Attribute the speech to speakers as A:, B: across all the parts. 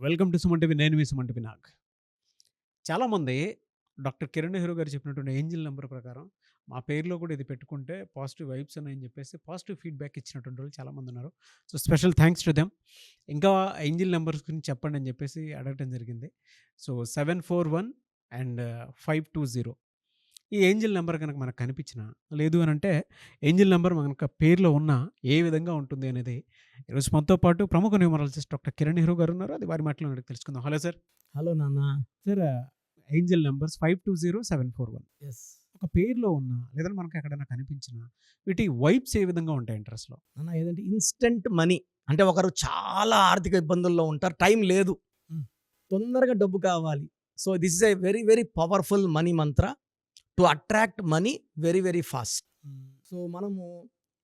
A: Welcome to Suman TV. నేను మీ Suman TV Nag. చాలామంది doctor Kiran Nehru గారు చెప్పినటువంటి ఏంజిల్ నంబర్ ప్రకారం మా పేరులో కూడా ఇది పెట్టుకుంటే పాజిటివ్ వైబ్స్ ఉన్నాయని చెప్పేసి పాజిటివ్ ఫీడ్‌బ్యాక్ ఇచ్చినటువంటి వాళ్ళు చాలామంది ఉన్నారు. So, special thanks to them. ఇంకా ఏంజిల్ నంబర్స్ గురించి చెప్పండి అని చెప్పేసి అడగటం జరిగింది. సో, 741 అండ్ 520 ఈ ఏంజిల్ నంబర్ గనక మనకు కనిపించినా, లేదు అనంటే ఏంజిల్ నంబర్ మనకు పేరులో ఉన్నా ఏ విధంగా ఉంటుంది అనేది ఈరోజు మనతో పాటు ప్రముఖ న్యూమరాలజిస్ట్ డాక్టర్ కిరణ్ నెహ్రూ గారు ఉన్నారు. అది వారి మాటలో అడిగి తెలుసుకుందాం. Hello sir.
B: హలో నాన్న.
A: Sir, angel numbers 520, 741
B: yes.
A: ఒక పేరులో ఉన్నా లేదంటే మనకు ఎక్కడైనా కనిపించినా వీటి వైబ్స్ ఏ విధంగా ఉంటాయంటారు అసలు?
B: నాన్న ఏదంటే ఇన్‌స్టంట్ మనీ. అంటే ఒకరు చాలా ఆర్థిక ఇబ్బందుల్లో ఉంటారు. టైం లేదు.
A: హ్మ్.
B: తొందరగా డబ్బు కావాలి. So, this is a very very powerful money mantra to attract money very very fast. So, మనము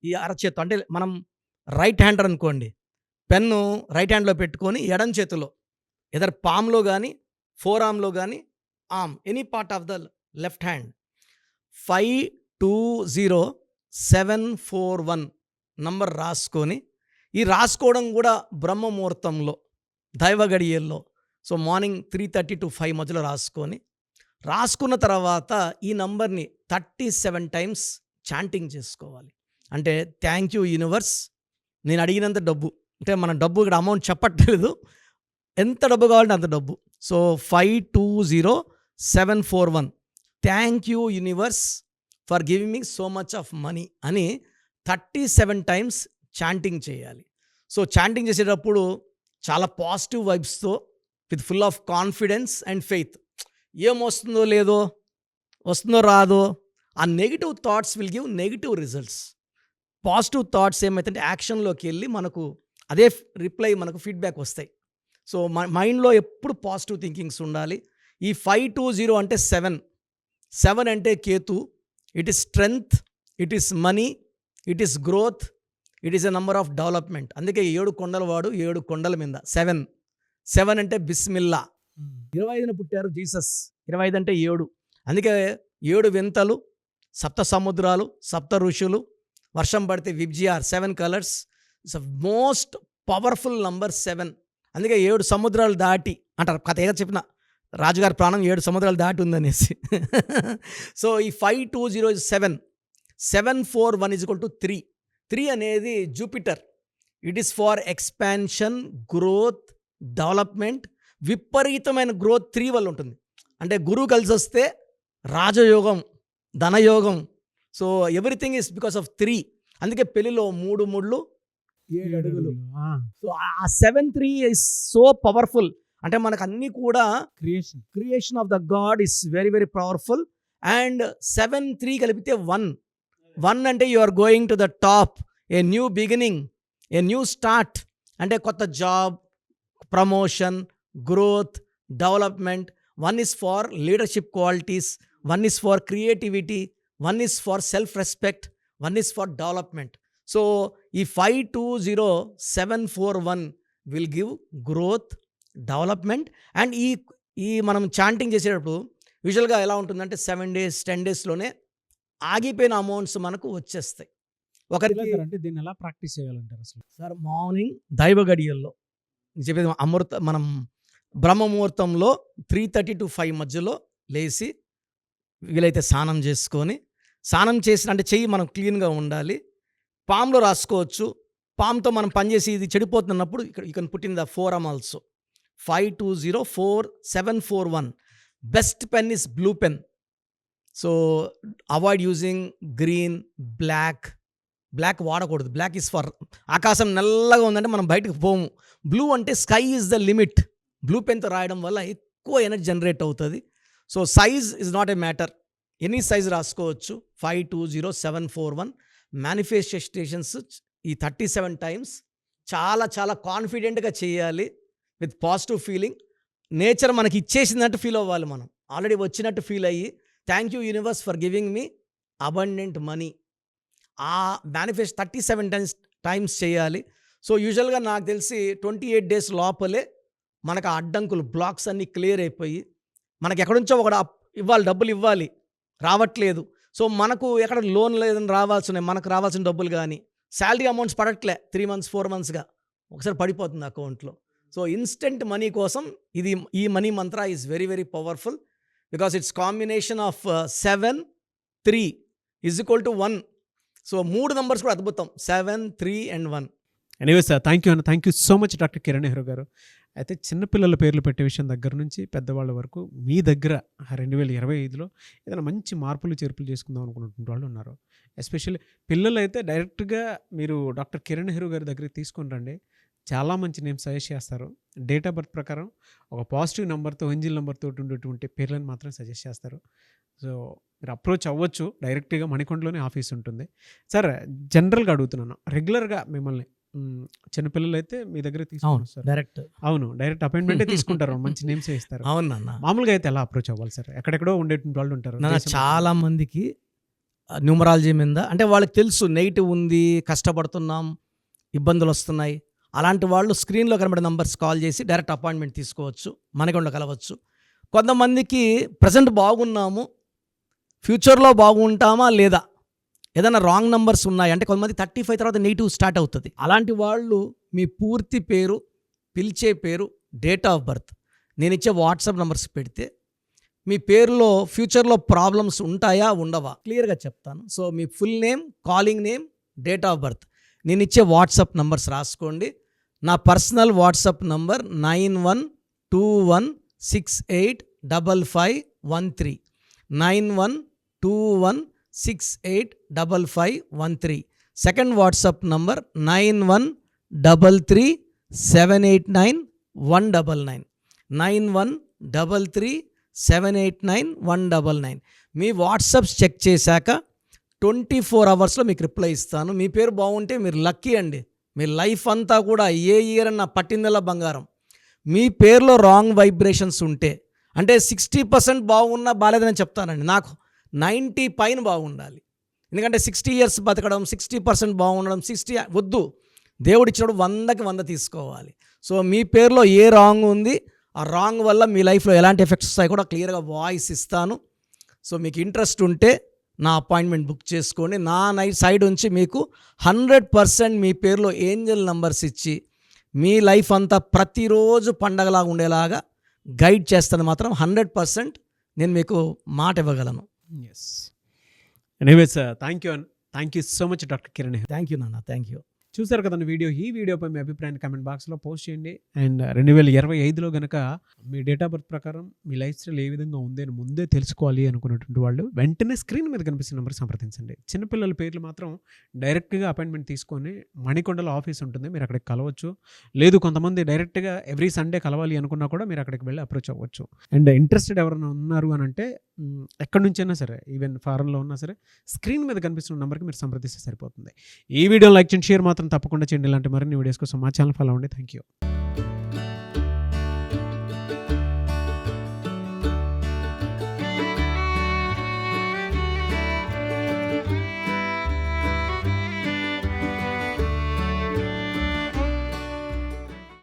B: ఈ అరచేత్తో అంటే మనం రైట్ హ్యాండర్ అనుకోండి. పెన్ను రైట్ హ్యాండ్‌లో పెట్టుకొని ఎడమ చేతిలో ఎదర్ పామ్‌లో గాని, ఫోర్ ఆర్మ్‌లో గాని, any part of the left hand 520741 number రాసుకొని, ఈ రాసుకోవడం కూడా బ్రహ్మ ముహూర్తంలో, దైవ గడియల్లో, సో మార్నింగ్ 3:30 to 5 మధ్యలో రాసుకున్న తర్వాత ఈ నంబర్ని 37 టైమ్స్ చాంటింగ్ చేసుకోవాలి. అంటే థ్యాంక్ యూ యూనివర్స్, నేను అడిగినంత డబ్బు, అంటే మన డబ్బు ఇక్కడ అమౌంట్ చెప్పట్లేదు, ఎంత డబ్బు కావాలంటే అంత డబ్బు. So 520741 thank you universe for giving me so much of money అని 37 టైమ్స్ చాంటింగ్ చేయాలి. సో చాంటింగ్ చేసేటప్పుడు చాలా పాజిటివ్ వైబ్స్తో with full of confidence and faith. ఏమొస్తుందో లేదో, వస్తుందో రాదో, ఆ negative thoughts will give negative results. Positive thoughts ఏమైతే యాక్షన్లోకి వెళ్ళి మనకు అదే రిప్లై, మనకు ఫీడ్బ్యాక్ వస్తాయి. సో మైండ్లో ఎప్పుడు పాజిటివ్ థింకింగ్స్ ఉండాలి. ఈ 520 అంటే 7 అంటే Ketu. It is strength, it is money, it is growth, it is a number of development. అందుకే 7 కొండల వాడు 7 కొండల మీద. 7 అంటే బిస్మిల్లా. 25న పుట్టారు జీసస్. 25 అంటే 7. అందుకే 7 వింతలు, సప్త సముద్రాలు, సప్త ఋషులు, వర్షం పడితే VIBGYOR, 7 colours. It's most powerful number 7. అందుకే 7 సముద్రాలు దాటి అంటారు. కథ ఏదో చెప్పిన రాజుగారి ప్రాణం 7 సముద్రాలు దాటి ఉందనేసి. సో ఈ 520 is 7. 741 is equal to 3. 3 అనేది Jupiter. It is for expansion, growth, development. విపరీతమైన గ్రోత్ 3 వల్ల ఉంటుంది. అంటే గురువు కలిసి వస్తే రాజయోగం, ధనయోగం. So everything is because of 3. అందుకే పెళ్లిలో 3 ముళ్ళు 7 అడుగులు. సో ఆ 7-3 ఇస్ సో పవర్ఫుల్. అంటే మనకు అన్నీ కూడా creation of the god is very very powerful. And 7-3 కలిపితే 1 అంటే you are going to the top, a new beginning, a new start. అంటే కొత్త job, promotion, growth, development. 1 is for leadership qualities, 1 is for creativity, 1 is for self-respect, 1 is for development. So ఈ 520741 will give growth, development. And ఈ మనం chanting చేసేటప్పుడు యూజువల్గా ఎలా ఉంటుందంటే 7 days 10 daysలోనే ఆగిపోయిన అమౌంట్స్ మనకు వచ్చేస్తాయి. ఒకరికి
A: అంటే దీన్ని ఎలా ప్రాక్టీస్ చేయాలంటారు అసలు?
B: సార్ మార్నింగ్ దైవ గడియల్లో చెప్పేది మనం బ్రహ్మ ముహూర్తంలో 3:30 to 5 మధ్యలో లేచి వీలైతే స్నానం చేసుకొని, స్నానం చేసిన అంటే చెయ్యి మనం క్లీన్గా ఉండాలి. పామ్లో రాసుకోవచ్చు. పామ్తో మనం పనిచేసి ఇది చెడిపోతున్నప్పుడు ఇక్కడ you can put in the forearm also. 520741. Best pen is blue pen. So avoid using green, black వాడకూడదు. బ్లాక్ ఇస్ ఫర్ ఆకాశం నల్లగా ఉందంటే మనం బయటకు పోము. బ్లూ అంటే sky is the limit. Blue పెన్తో రాయడం వల్ల ఎక్కువ ఎనర్జీ జనరేట్ అవుతుంది. So size is not a matter, any size రాసుకోవచ్చు. 520741 మేనిఫెస్టేషన్స్ ఈ 37 టైమ్స్ చాలా చాలా కాన్ఫిడెంట్గా చేయాలి విత్ పాజిటివ్ ఫీలింగ్. నేచర్ మనకి ఇచ్చేసిందంటే ఫీల్ అవ్వాలి. మనం ఆల్రెడీ వచ్చినట్టు ఫీల్ అయ్యి thank you universe for giving me abundant money. ఆ మేనిఫెస్ట్ 37 టైమ్స్ చేయాలి. సో యూజువల్గా నాకు తెలిసి 28 days లోపలే మనకు ఆ అడ్డంకులు, బ్లాక్స్ అన్నీ క్లియర్ అయిపోయి మనకి ఎక్కడి నుంచో ఒకటి ఇవ్వాలి, డబ్బులు ఇవ్వాలి, రావట్లేదు. సో మనకు ఎక్కడ లోన్ లేదని రావాల్సిన, మనకు రావాల్సిన డబ్బులు కానీ శాలరీ అమౌంట్స్ పడట్లే 3 months 4 monthsగా ఒకసారి పడిపోతుంది అకౌంట్లో. సో ఇన్స్టెంట్ మనీ కోసం ఈ money mantra is very very powerful because it's combination of 7 3 is equal to 1. సో 3 నంబర్స్ కూడా అద్భుతం, 7 3 and 1.
A: Anyway sir, thank you అన్న, thank you so much doctor Kiran Nehru గారు. అయితే చిన్నపిల్లల పేర్లు పెట్టే విషయం దగ్గర నుంచి పెద్దవాళ్ళ వరకు మీ దగ్గర 2025లో ఏదైనా మంచి మార్పులు చేర్పులు చేసుకుందాం అనుకున్నటువంటి వాళ్ళు ఉన్నారు. ఎస్పెషల్లీ పిల్లలు అయితే డైరెక్ట్గా మీరు డాక్టర్ కిరణ్ నెహ్రూ గారి దగ్గరికి తీసుకొని రండి, చాలా మంచి నేమ్ సజెస్ట్ చేస్తారు. డేట్ ఆఫ్ బర్త్ ప్రకారం ఒక పాజిటివ్ నెంబర్తో ఏంజిల్ నెంబర్తో ఉండేటువంటి పేర్లను మాత్రం సజెస్ట్ చేస్తారు. సో మీరు అప్రోచ్ అవ్వచ్చు, డైరెక్ట్గా మణికొండలోనే ఆఫీస్ ఉంటుంది. సార్ జనరల్గా అడుగుతున్నాను, రెగ్యులర్గా మిమ్మల్ని చిన్నపిల్లలు అయితే మీ దగ్గర తీసుకుంటారు సార్?
B: డైరెక్ట్
A: అవును, డైరెక్ట్ అపాయింట్మెంటే తీసుకుంటారు, మంచి నేమ్స్ ఇస్తారు.
B: అవును నాన్న.
A: మామూలుగా అయితే ఎలా అప్రోచ్ అవ్వాలి సార్? ఎక్కడెక్కడో ఉండేటువంటి వాళ్ళు ఉంటారు.
B: నాన్న చాలా మందికి న్యూమరాలజీ మీద అంటే వాళ్ళకి తెలుసు నెగిటివ్ ఉంది, కష్టపడుతున్నాం, ఇబ్బందులు వస్తున్నాయి. అలాంటి వాళ్ళు స్క్రీన్లో కనబడే నంబర్స్ కాల్ చేసి డైరెక్ట్ అపాయింట్మెంట్ తీసుకోవచ్చు, మనకొండ కలవచ్చు. కొంతమందికి ప్రజెంట్ బాగున్నాము, ఫ్యూచర్లో బాగుంటామా లేదా, ఏదైనా రాంగ్ నంబర్స్ ఉన్నాయి అంటే కొంతమంది 35 తర్వాత నెగిటివ్ స్టార్ట్ అవుతుంది. అలాంటి వాళ్ళు మీ పూర్తి పేరు, పిలిచే పేరు, డేట్ ఆఫ్ బర్త్, నేను ఇచ్చే వాట్సాప్ నంబర్స్ పెడితే మీ పేరులో ఫ్యూచర్లో ప్రాబ్లమ్స్ ఉంటాయా ఉండవా క్లియర్గా చెప్తాను. So me full name, calling name, date of birth, నేను ఇచ్చే వాట్సాప్ నంబర్స్ రాసుకోండి. నా personal WhatsApp number 9121685513 9121685513. Second WhatsApp number 9133789199 9133789199. మీ వాట్సాప్స్ చెక్ చేశాక 24 అవర్స్లో మీకు రిప్లై ఇస్తాను. మీ పేరు బాగుంటే మీరు లక్కీ అండి, మీ లైఫ్ అంతా కూడా ఏ ఇయర్ అన్న పట్టిందల్లా బంగారం. మీ పేరులో రాంగ్ వైబ్రేషన్స్ ఉంటే అంటే 60% బాగున్నా బాలేదని చెప్తానండి, నాకు 90 పైన బాగుండాలి. ఎందుకంటే 60 years బతకడం, 60% బాగుండడం, 60 వద్దు. దేవుడు ఇచ్చినప్పుడు 100కి 100 తీసుకోవాలి. సో మీ పేరులో ఏ రాంగ్ ఉంది, ఆ రాంగ్ వల్ల మీ లైఫ్లో ఎలాంటి ఎఫెక్ట్స్ వస్తాయి కూడా క్లియర్గా వాయిస్ ఇస్తాను. సో మీకు ఇంట్రెస్ట్ ఉంటే నా అపాయింట్మెంట్ బుక్ చేసుకోండి. నా సైడ్ నుంచి మీకు 100% మీ పేరులో ఏంజల్ నంబర్స్ ఇచ్చి మీ లైఫ్ అంతా ప్రతిరోజు పండగలాగా ఉండేలాగా గైడ్ చేస్తాను. మాత్రం 100% నేను మీకు మాట ఇవ్వగలను.
A: Yes, anyway sir, thank you so much doctor Kiran Nehru.
B: Thank you నాన్న, థ్యాంక్ యూ.
A: చూసారు కదండి వీడియో. ఈ వీడియోపై మీ అభిప్రాయాన్ని కామెంట్ బాక్స్లో పోస్ట్ చేయండి. అండ్ 2025లో కనుక మీ డేట్ ఆఫ్ బర్త్ ప్రకారం మీ లైఫ్ స్టైల్ ఏ విధంగా ఉంది అని ముందే తెలుసుకోవాలి అనుకున్నటువంటి వాళ్ళు వెంటనే స్క్రీన్ మీద కనిపిస్తున్న నెంబర్ సంప్రదించండి. చిన్నపిల్లల పేర్లు మాత్రం డైరెక్ట్గా అపాయింట్మెంట్ తీసుకొని మణికొండలో ఆఫీస్ ఉంటుంది, మీరు అక్కడికి కలవచ్చు. లేదు కొంతమంది డైరెక్ట్గా ఎవ్రీ సండే కలవాలి అనుకున్నా కూడా మీరు అక్కడికి వెళ్ళి అప్రోచ్ అవ్వచ్చు. అండ్ ఇంట్రెస్టెడ్ ఎవరైనా ఉన్నారు అని అంటే ఎక్కడి నుంచైనా సరే, ఈవెన్ ఫారెన్లో ఉన్నా సరే, స్క్రీన్ మీద కనిపిస్తున్న నెంబర్కి మీరు సంప్రదిస్తే సరిపోతుంది. ఈ వీడియో లైక్ చేయండి, షేర్ మాత్రం తప్పకుండా చేయండి. ఇలాంటి మరిన్ని వీడియోస్ కోసం మా ఛానల్ ఫాలో అవ్వండి. Thank you.